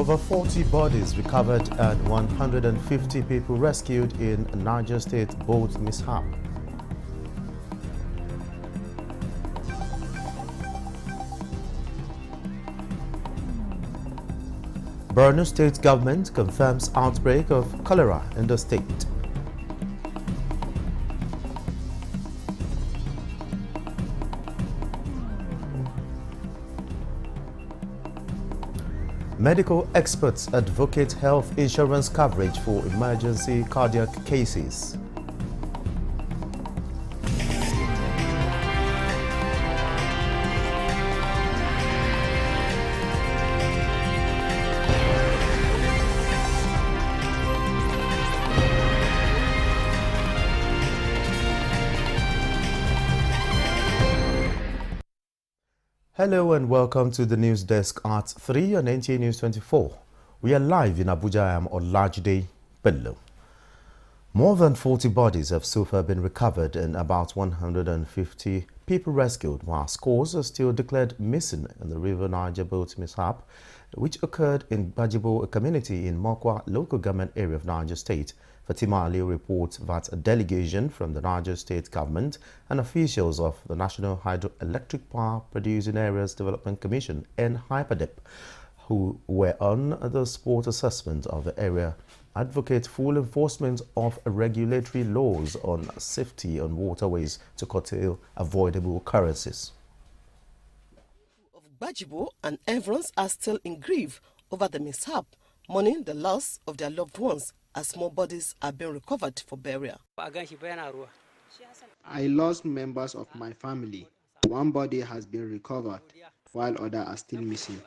Over 40 bodies recovered and 150 people rescued in Niger State boat mishap. Borno State government confirms outbreak of cholera in the state. Medical experts advocate health insurance coverage for emergency cardiac cases. Hello and welcome to the news desk at 3 on Nta News24. We are live in Abuja. I am Olajide Bello. More than 40 bodies have so far been recovered and about 150 people rescued, while scores are still declared missing in the River Niger boat mishap, which occurred in Bajibo, a community in Mokwa local government area of Niger State. Fatima Ali reports that a delegation from the Niger State government and officials of the National Hydroelectric Power Producing Areas Development Commission and NHYPADEP, who were on the spot assessment of the area, advocate full enforcement of regulatory laws on safety on waterways to curtail avoidable occurrences. Of Bajibo and Everons are still in grief over the mishap, mourning the loss of their loved ones as more bodies are being recovered for burial. I lost members of my family. One body has been recovered, while others are still missing.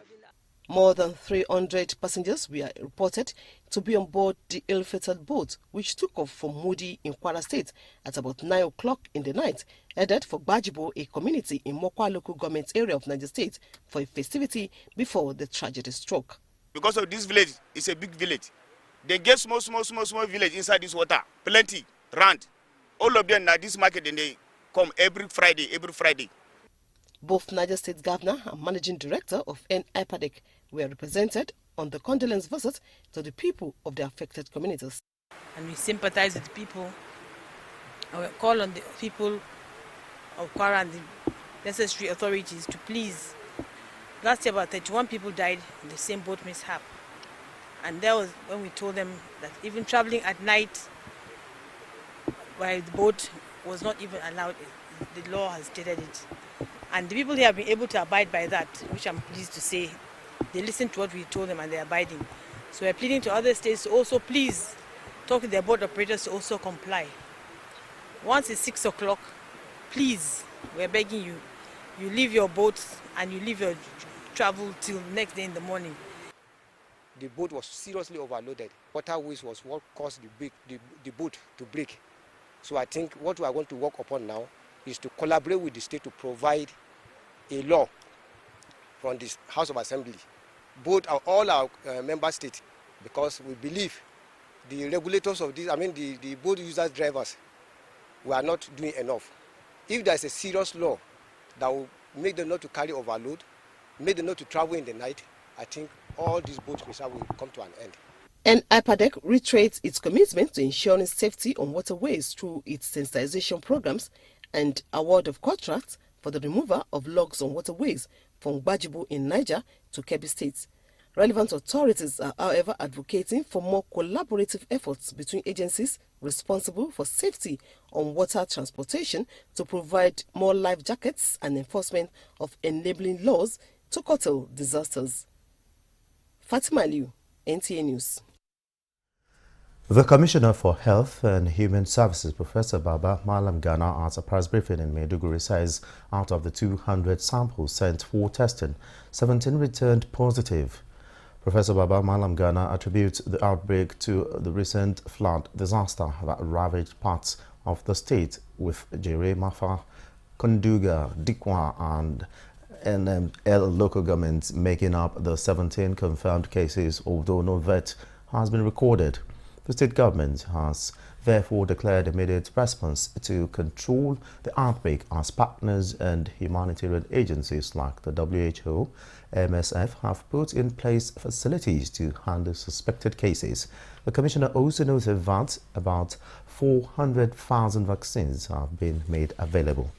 More than 300 passengers were reported to be on board the ill-fated boat, which took off from Mudi in Kwara State at about 9 o'clock in the night, headed for Bajibo, a community in Mokwa local government area of Niger State, for a festivity before the tragedy struck. Because of this village, it's a big village. They get small village inside this water, plenty, round. All of them now this market and they come every Friday. Both Niger State Governor and Managing Director of NHYPADEP were represented on the condolence visit to the people of the affected communities. And we sympathize with the people. And we call on the people of Kwara and the necessary authorities to please. Last year about 31 people died in the same boat mishap. And that was when we told them that even traveling at night while the boat was not even allowed, the law has stated it. And the people here have been able to abide by that, which I'm pleased to say. They listened to what we told them and they're abiding. So we're pleading to other states to also please talk to their boat operators to also comply. Once it's 6 o'clock, please, we're begging you, you leave your boats and you leave your travel till next day in the morning. The boat was seriously overloaded. Waterways was what caused the boat to break. So I think what we are going to work upon now is to collaborate with the state to provide a law from this House of Assembly, all our member states, because we believe the regulators of this, the boat users, drivers, we are not doing enough. If there is a serious law that will make them not to carry overload, make them not to travel in the night, I think all these boat mishaps will come to an end. NHYPADEP reiterates its commitment to ensuring safety on waterways through its sensitization programs and award of contracts for the removal of logs on waterways from Bajibo in Niger to Kebbi State. Relevant authorities are, however, advocating for more collaborative efforts between agencies responsible for safety on water transportation to provide more life jackets and enforcement of enabling laws to curtail disasters. Fatima Liu, Nta News. The Commissioner for Health and Human Services, Professor Baba Malam Ghana, at a press briefing in Maiduguri, says out of the 200 samples sent for testing, 17 returned positive. Professor Baba Malam Ghana attributes the outbreak to the recent flood disaster that ravaged parts of the state, with Jere, Mafa, Konduga, Dikwa and NML local governments making up the 17 confirmed cases, although no vet has been recorded. The state government has therefore declared immediate response to control the outbreak as partners and humanitarian agencies like the WHO, MSF have put in place facilities to handle suspected cases. The Commissioner also noted that about 400,000 vaccines have been made available.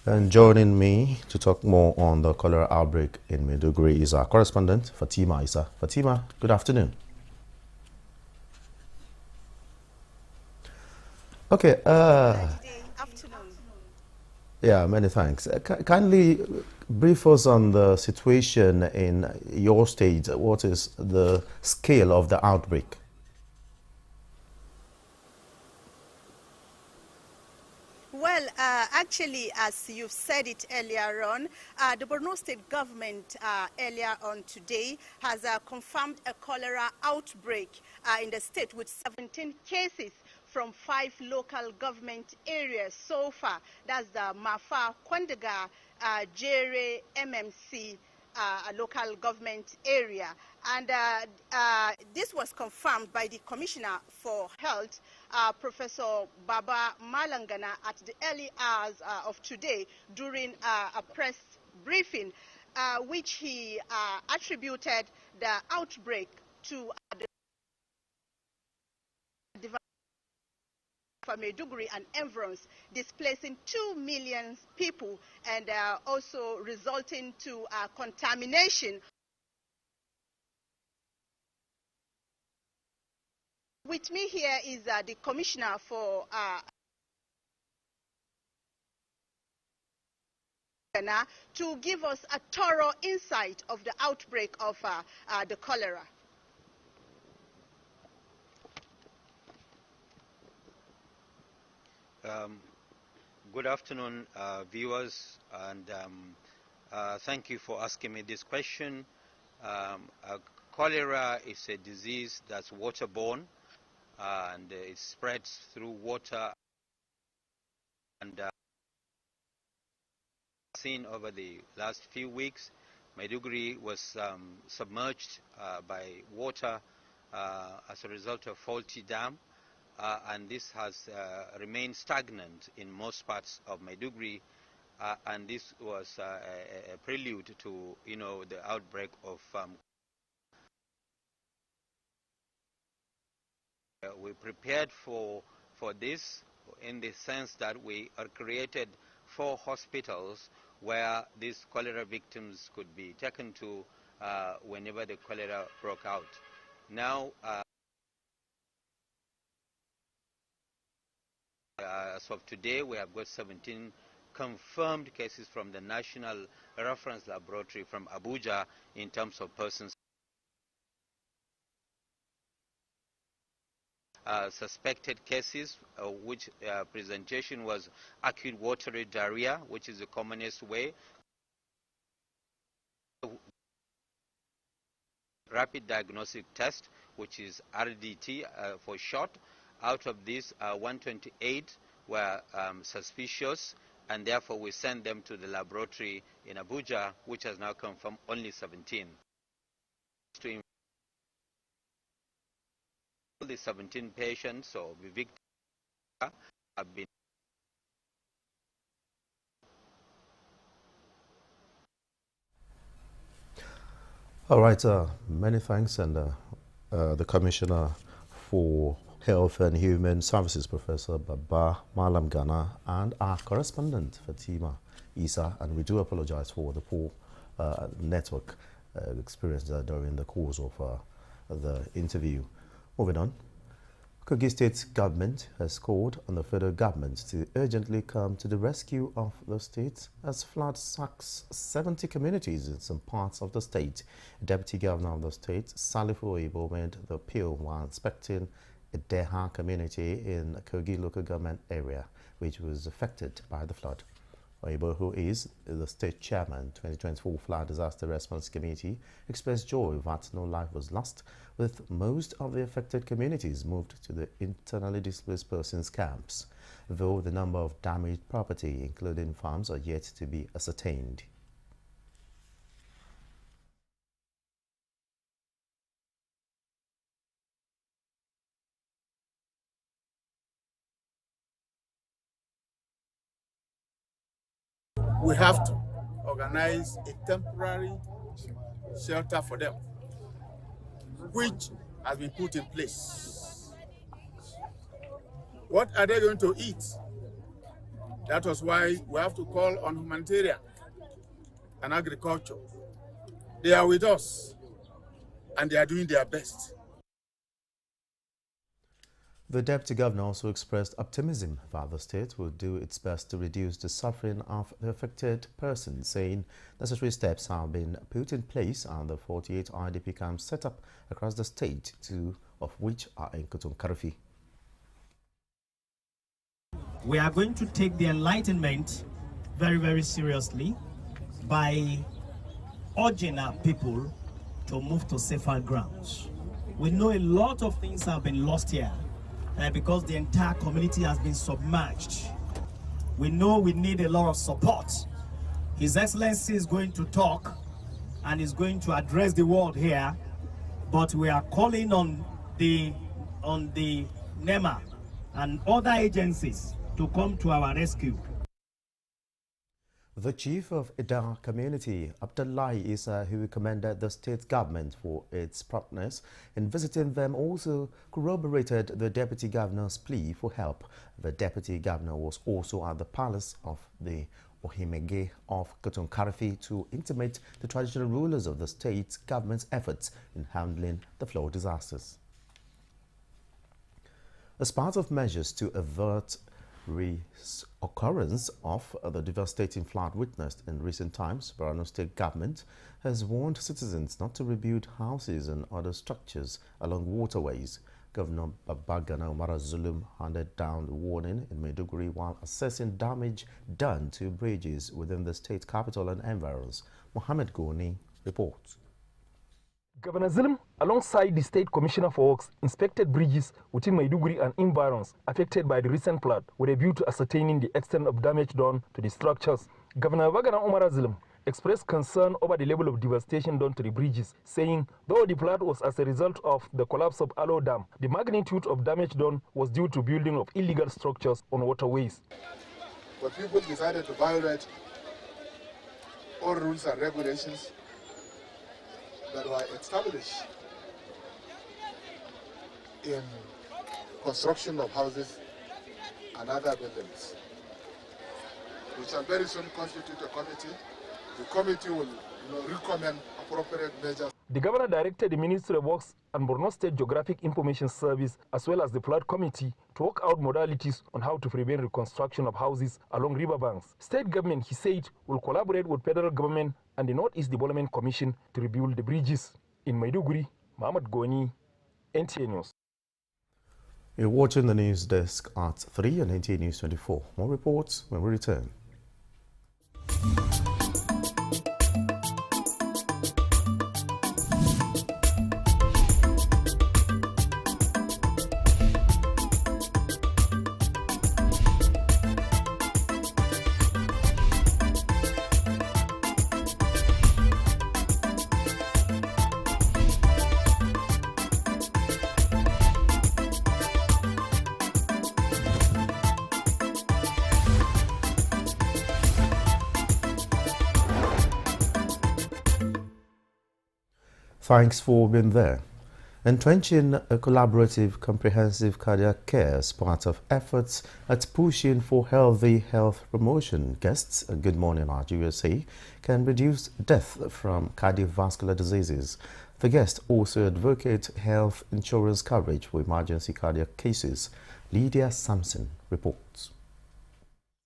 And joining me to talk more on the cholera outbreak in Maiduguri is our correspondent, Fatima Isa. Fatima, good afternoon. Okay. Afternoon. Yeah, many thanks. Kindly brief us on the situation in your state. What is the scale of the outbreak? Well, actually, as you've said it earlier on, the Borno State government earlier on today has confirmed a cholera outbreak in the state with 17 cases from 5 local government areas so far. That's the Mafa, Kwandaga, Jere, MMC, a local government area. And this was confirmed by the Commissioner for Health, Professor Baba Malangana, at the early hours of today during a press briefing, which he attributed the outbreak to the for Maiduguri and environs, displacing 2 million people and also resulting to contamination. With me here is the Commissioner for to give us a thorough insight of the outbreak of the cholera. Good afternoon, viewers, and thank you for asking me this question. Cholera is a disease that's waterborne, and it spreads through water, and seen over the last few weeks. Maiduguri was submerged by water as a result of faulty dam. And this has remained stagnant in most parts of Maiduguri, and this was a prelude to, the outbreak of. We prepared for this in the sense that we created 4 hospitals where these cholera victims could be taken to whenever the cholera broke out. Now. As of today, we have got 17 confirmed cases from the National Reference Laboratory from Abuja in terms of persons. Suspected cases, which presentation was acute watery diarrhea, which is the commonest way. Rapid diagnostic test, which is RDT for short. Out of these, 128 were suspicious, and therefore we sent them to the laboratory in Abuja, which has now confirmed only 17. To the 17 patients or the victims have been. All right, many thanks, and the Commissioner for Health and Human Services, Professor Baba Malangana, and our correspondent, Fatima Isa, and we do apologize for the poor network experience during the course of the interview. Moving on. Kogi State government has called on the federal government to urgently come to the rescue of the state as flood sacks 70 communities in some parts of the state. Deputy Governor of the state, Salifu Oyibo, made the appeal while inspecting a Deha community in Kogi local government area, which was affected by the flood. Oyibo, who is the state chairman, 2024 Flood Disaster Response Committee, expressed joy that no life was lost, with most of the affected communities moved to the internally displaced persons camps, though the number of damaged property, including farms, are yet to be ascertained. we have to organize a temporary shelter for them, which has been put in place. What are they going to eat? That was why we have to call on humanitarian and agriculture. They are with us, and they are doing their best. The Deputy Governor also expressed optimism that the state will do its best to reduce the suffering of the affected persons, saying necessary steps have been put in place and the 48 IDP camps set up across the state, 2 of which are in Kutunkarfi. We are going to take the enlightenment very, very seriously by urging our people to move to safer grounds. We know a lot of things have been lost here because the entire community has been submerged. We know we need a lot of support. His Excellency is going to talk and is going to address the world here, but we are calling on the NEMA and other agencies to come to our rescue. The chief of Nta community, Abdullahi Isa, who commended the state government for its promptness in visiting them, also corroborated the deputy governor's plea for help. The deputy governor was also at the palace of the Ohimege of Kutunkarfi to intimate the traditional rulers of the state government's efforts in handling the flood disasters. As part of measures to avert reoccurrence of the devastating flood witnessed in recent times, Borno State government has warned citizens not to rebuild houses and other structures along waterways. Governor Babagana Umara Zulum handed down the warning in Maiduguri while assessing damage done to bridges within the state capital and environs. Mohammed Goni reports. Governor Zulum, alongside the State Commissioner for Works, inspected bridges within Maiduguri and environs affected by the recent flood with a view to ascertaining the extent of damage done to the structures. Governor Babagana Umara Zulum expressed concern over the level of devastation done to the bridges, saying though the flood was as a result of the collapse of Alo Dam, the magnitude of damage done was due to building of illegal structures on waterways. But people decided to violate all rules and regulations that were established in construction of houses and other buildings. We shall very soon constitute a committee. The committee will recommend appropriate measures. The governor directed the Ministry of Works and Borno State Geographic Information Service as well as the flood committee to work out modalities on how to prevent reconstruction of houses along riverbanks. State government, he said, will collaborate with federal government and the Northeast Development Commission to rebuild the bridges. In Maiduguri, Mohammed Goni, Nta News. You're watching the news desk at 3 on Nta News 24. More reports when we return. Thanks for being there. Entrenching a collaborative, comprehensive cardiac care as part of efforts at pushing for healthy health promotion. Guests, Good Morning Nigeria say, can reduce death from cardiovascular diseases. The guests also advocate health insurance coverage for emergency cardiac cases. Lydia Sampson reports.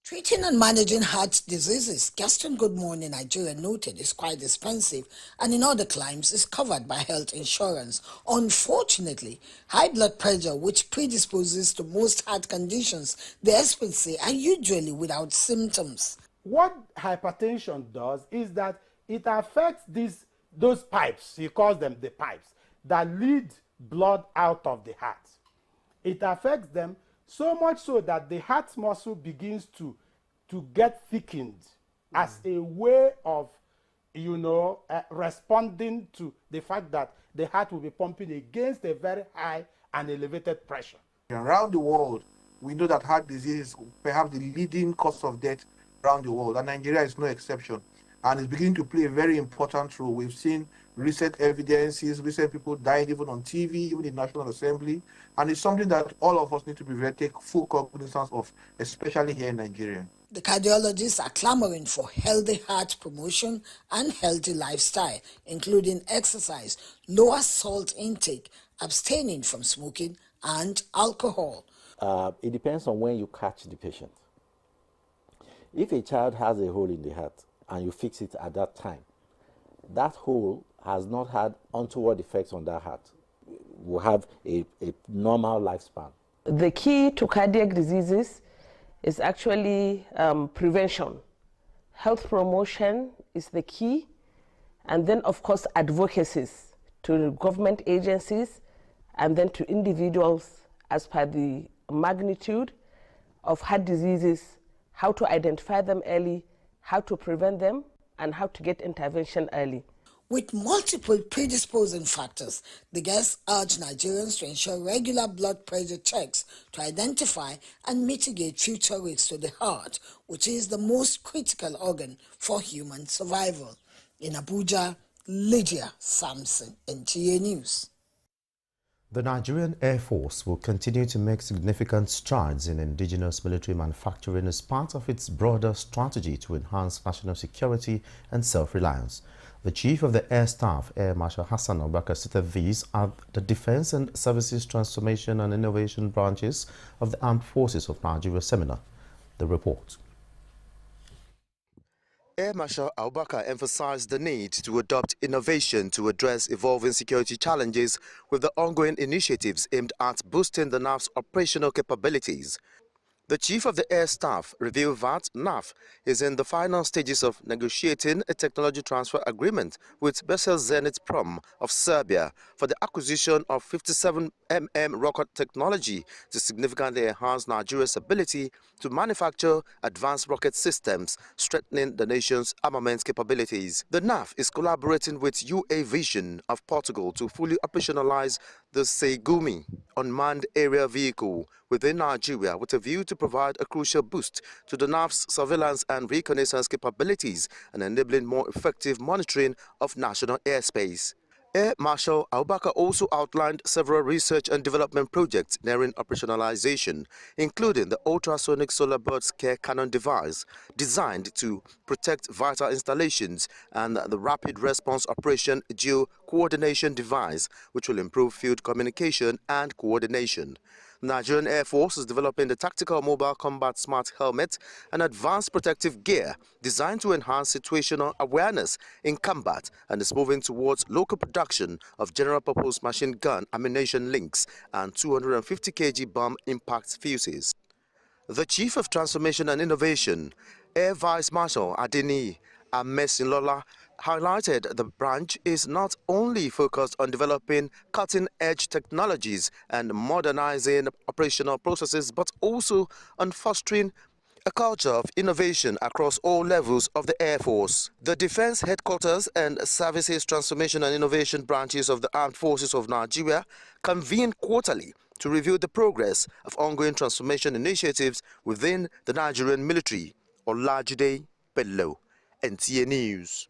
Treating and managing heart diseases, guest on Good Morning Nigeria noted, is quite expensive and in other climes is covered by health insurance. Unfortunately, high blood pressure, which predisposes to most heart conditions, the experts say are usually without symptoms. What hypertension does is that it affects those pipes, he calls them the pipes, that lead blood out of the heart. It affects them so much so that the heart muscle begins to get thickened as a way of, responding to the fact that the heart will be pumping against a very high and elevated pressure. Around the world, we know that heart disease is perhaps the leading cause of death around the world, and Nigeria is no exception. And it's beginning to play a very important role. We've seen recent evidences, recent people dying even on TV, even in National Assembly, and it's something that all of us need to take full cognizance of, especially here in Nigeria. The cardiologists are clamoring for healthy heart promotion and healthy lifestyle, including exercise, lower salt intake, abstaining from smoking and alcohol. It depends on when you catch the patient. If a child has a hole in the heart and you fix it at that time, that hole has not had untoward effects on that heart. Will have a normal lifespan. The key to cardiac diseases is actually prevention. Health promotion is the key, and then of course advocacies to government agencies and then to individuals as per the magnitude of heart diseases, how to identify them early, how to prevent them, and how to get intervention early. With multiple predisposing factors, the guests urge Nigerians to ensure regular blood pressure checks to identify and mitigate future risks to the heart, which is the most critical organ for human survival. In Abuja, Lydia Samson, Nta News. The Nigerian Air Force will continue to make significant strides in indigenous military manufacturing as part of its broader strategy to enhance national security and self-reliance. The Chief of the Air Staff, Air Marshal Hassan Abubakar, stated these at the Defense and Services Transformation and Innovation branches of the Armed Forces of Nigeria seminar. The report. Air Marshal Abubakar emphasized the need to adopt innovation to address evolving security challenges with the ongoing initiatives aimed at boosting the NAF's operational capabilities. The Chief of the Air Staff revealed that NAF is in the final stages of negotiating a technology transfer agreement with Besel Zenit Prom of Serbia for the acquisition of 57mm rocket technology to significantly enhance Nigeria's ability to manufacture advanced rocket systems, strengthening the nation's armament capabilities. The NAF is collaborating with UA Vision of Portugal to fully operationalize the Segumi unmanned aerial vehicle within Nigeria with a view to provide a crucial boost to the NAF's surveillance and reconnaissance capabilities and enabling more effective monitoring of national airspace. Air Marshal Abubakar also outlined several research and development projects nearing operationalization, including the ultrasonic solar bird scare cannon device designed to protect vital installations and the rapid response operation geo-coordination device, which will improve field communication and coordination. The Nigerian Air Force is developing the Tactical Mobile Combat Smart Helmet, an advanced protective gear designed to enhance situational awareness in combat, and is moving towards local production of general-purpose machine gun ammunition links and 250 kg bomb impact fuses. The Chief of Transformation and Innovation, Air Vice Marshal Adeni Amesinlola, highlighted the branch is not only focused on developing cutting-edge technologies and modernizing operational processes, but also on fostering a culture of innovation across all levels of the Air Force. The Defense Headquarters and Services Transformation and Innovation branches of the Armed Forces of Nigeria convene quarterly to review the progress of ongoing transformation initiatives within the Nigerian military. Olajide Bello, Nta News.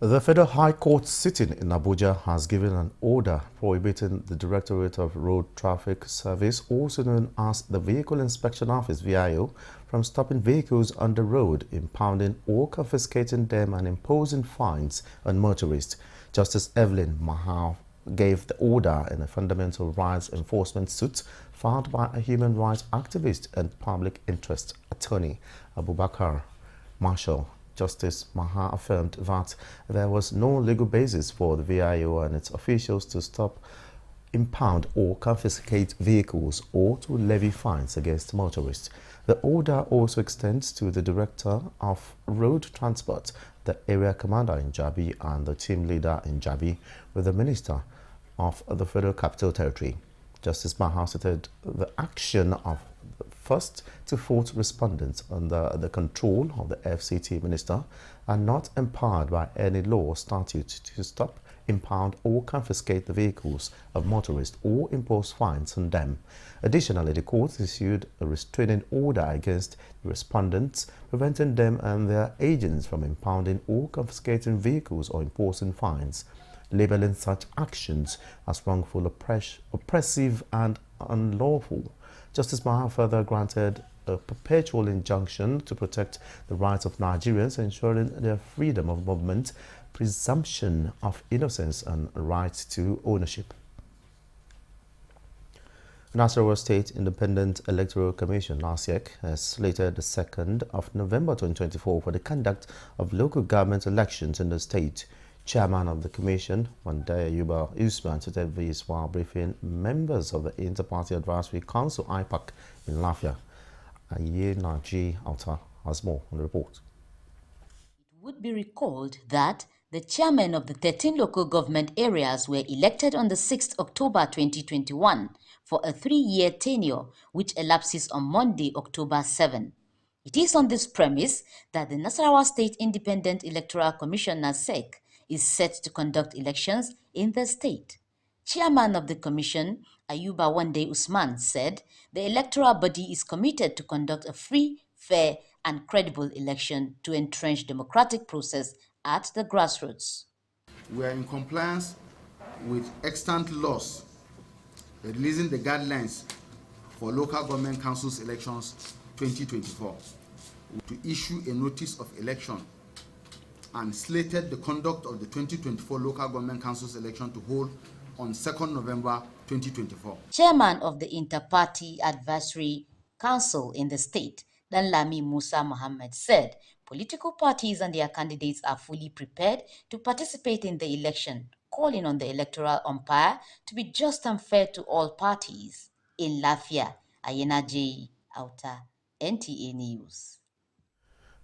The Federal High Court sitting in Abuja has given an order prohibiting the Directorate of Road Traffic Service, also known as the Vehicle Inspection Office (VIO), from stopping vehicles on the road, impounding or confiscating them and imposing fines on motorists. Justice Evelyn Mahal gave the order in a fundamental rights enforcement suit filed by a human rights activist and public interest attorney, Abubakar Marshall. Justice Maha affirmed that there was no legal basis for the VIO and its officials to stop, impound or confiscate vehicles or to levy fines against motorists. The order also extends to the Director of Road Transport, the Area Commander in Jabi and the Team Leader in Jabi, with the Minister of the Federal Capital Territory. Justice Maha stated the action of first to fourth respondents under the control of the FCT Minister are not empowered by any law or statute to stop, impound or confiscate the vehicles of motorists or impose fines on them. Additionally, the court issued a restraining order against the respondents, preventing them and their agents from impounding or confiscating vehicles or imposing fines, labeling such actions as wrongful, oppressive and unlawful. Justice Maha further granted a perpetual injunction to protect the rights of Nigerians, ensuring their freedom of movement, presumption of innocence and right to ownership. Nasarawa State Independent Electoral Commission (NASEC) has slated the 2nd of November 2024 for the conduct of local government elections in the state. Chairman of the Commission, Nta News24, said this while briefing members of the Inter-Party Advisory Council (IPAC) in Lafia. Nta has more on the report. It would be recalled that the chairmen of the 13 local government areas were elected on the 6th October 2021 for a 3-year tenure, which elapses on Monday, October 7. It is on this premise that the Nasarawa State Independent Electoral Commission (NASEC) is set to conduct elections in the state. Chairman of the commission, Ayuba Wande Usman, said the electoral body is committed to conduct a free, fair and credible election to entrench democratic process at the grassroots. We are in compliance with extant laws releasing the guidelines for local government councils elections 2024 to issue a notice of election and slated the conduct of the 2024 local government councils election to hold on 2nd November 2024. Chairman of the Inter-Party Advisory Council in the state, Danlami Musa Mohammed, said political parties and their candidates are fully prepared to participate in the election, calling on the electoral umpire to be just and fair to all parties. In Lafia, Ayena J. Auta, NTA News.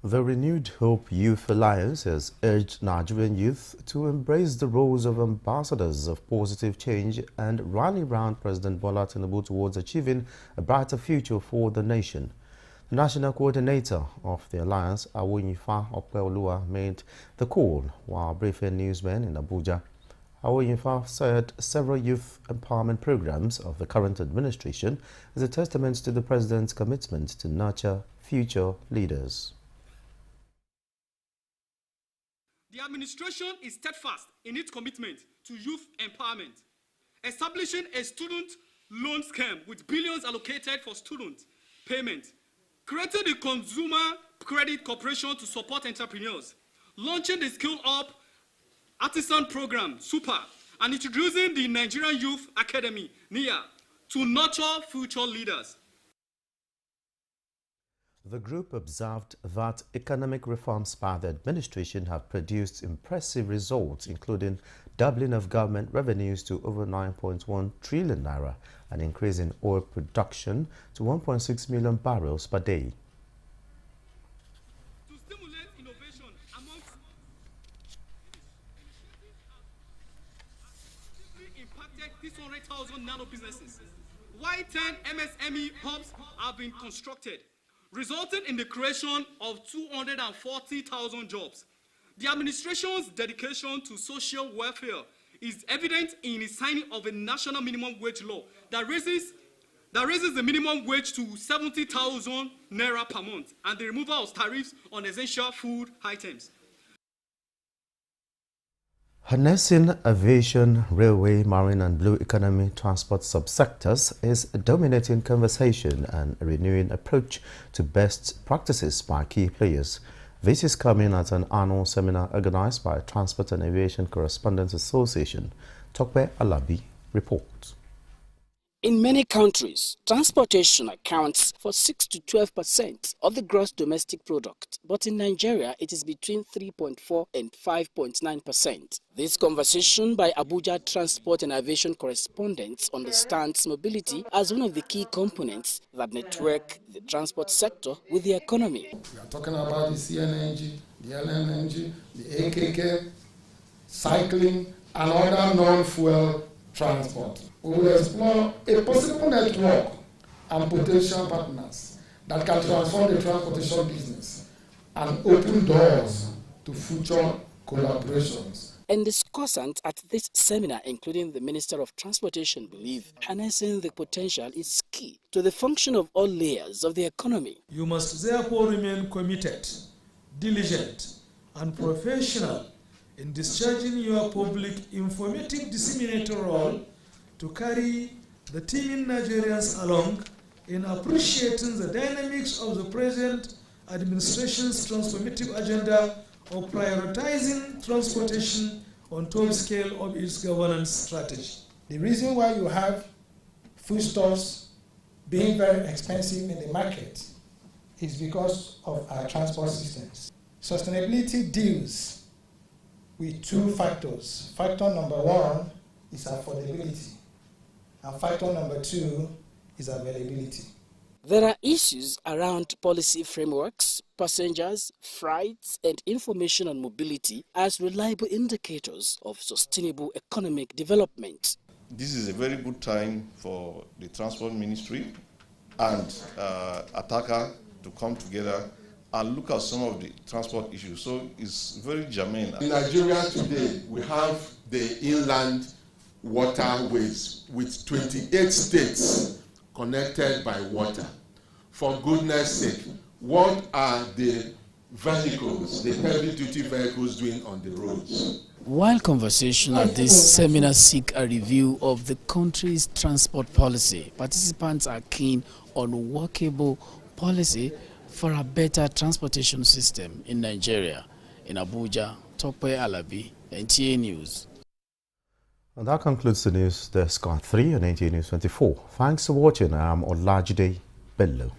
The Renewed Hope Youth Alliance has urged Nigerian youth to embrace the roles of ambassadors of positive change and rally round President Bola Tinubu towards achieving a brighter future for the nation. The national coordinator of the alliance, Awonifa Opeoluwa, made the call while briefing newsmen in Abuja. Awonifa said several youth empowerment programs of the current administration is a testament to the president's commitment to nurture future leaders. The administration is steadfast in its commitment to youth empowerment, establishing a student loan scheme with billions allocated for student payment, creating the Consumer Credit Corporation to support entrepreneurs, launching the Skill Up Artisan Program, SUPER, and introducing the Nigerian Youth Academy, NIA, to nurture future leaders. The group observed that economic reforms by the administration have produced impressive results, including doubling of government revenues to over 9.1 trillion naira, and increasing oil production to 1.6 million barrels per day. To stimulate innovation amongst impacted 600,000 nano businesses, while 10 MSME hubs have been constructed, resulting in the creation of 240,000 jobs. The administration's dedication to social welfare is evident in the signing of a national minimum wage law that raises the minimum wage to 70,000 naira per month and the removal of tariffs on essential food items. Harnessing aviation, railway, marine and blue economy transport subsectors is a dominating conversation and a renewing approach to best practices by key players. This is coming at an annual seminar organized by Transport and Aviation Correspondents Association. Tokwe Alabi reports. In many countries, transportation accounts for 6 to 12% of the gross domestic product, but in Nigeria, it is between 3.4 and 5.9%. This conversation by Abuja Transport and Aviation Correspondents understands mobility as one of the key components that network the transport sector with the economy. We are talking about the CNNG, the LNNG, the AKK, cycling, and other non-fuel transport. We will explore a possible network and potential partners that can transform the transportation business and open doors to future collaborations And discussants at this seminar, including the Minister of Transportation, believe harnessing the potential is key to the function of all layers of the economy. You must therefore remain committed, diligent, and professional in discharging your public informative disseminator role to carry the teeming Nigerians along in appreciating the dynamics of the present administration's transformative agenda of prioritizing transportation on top scale of its governance strategy. The reason why you have foodstuffs being very expensive in the market is because of our transport systems. Sustainability deals with two factors. Factor number one is affordability, and factor number two is availability. There are issues around policy frameworks, passengers, freights, and information on mobility as reliable indicators of sustainable economic development. This is a very good time for the Transport Ministry and ATACA to come together and look at some of the transport issues. So it's very germane. In Nigeria today, we have the inland waterways with 28 states connected by water. For goodness sake, what are the vehicles, the heavy-duty vehicles doing on the roads? While conversation at this seminar seek a review of the country's transport policy, participants are keen on workable policy for a better transportation system in Nigeria. In Abuja, Tope Alabi, Nta News. And that concludes the news desk at 3 on Nta News 24. Thanks for watching. I'm Olajide Bello.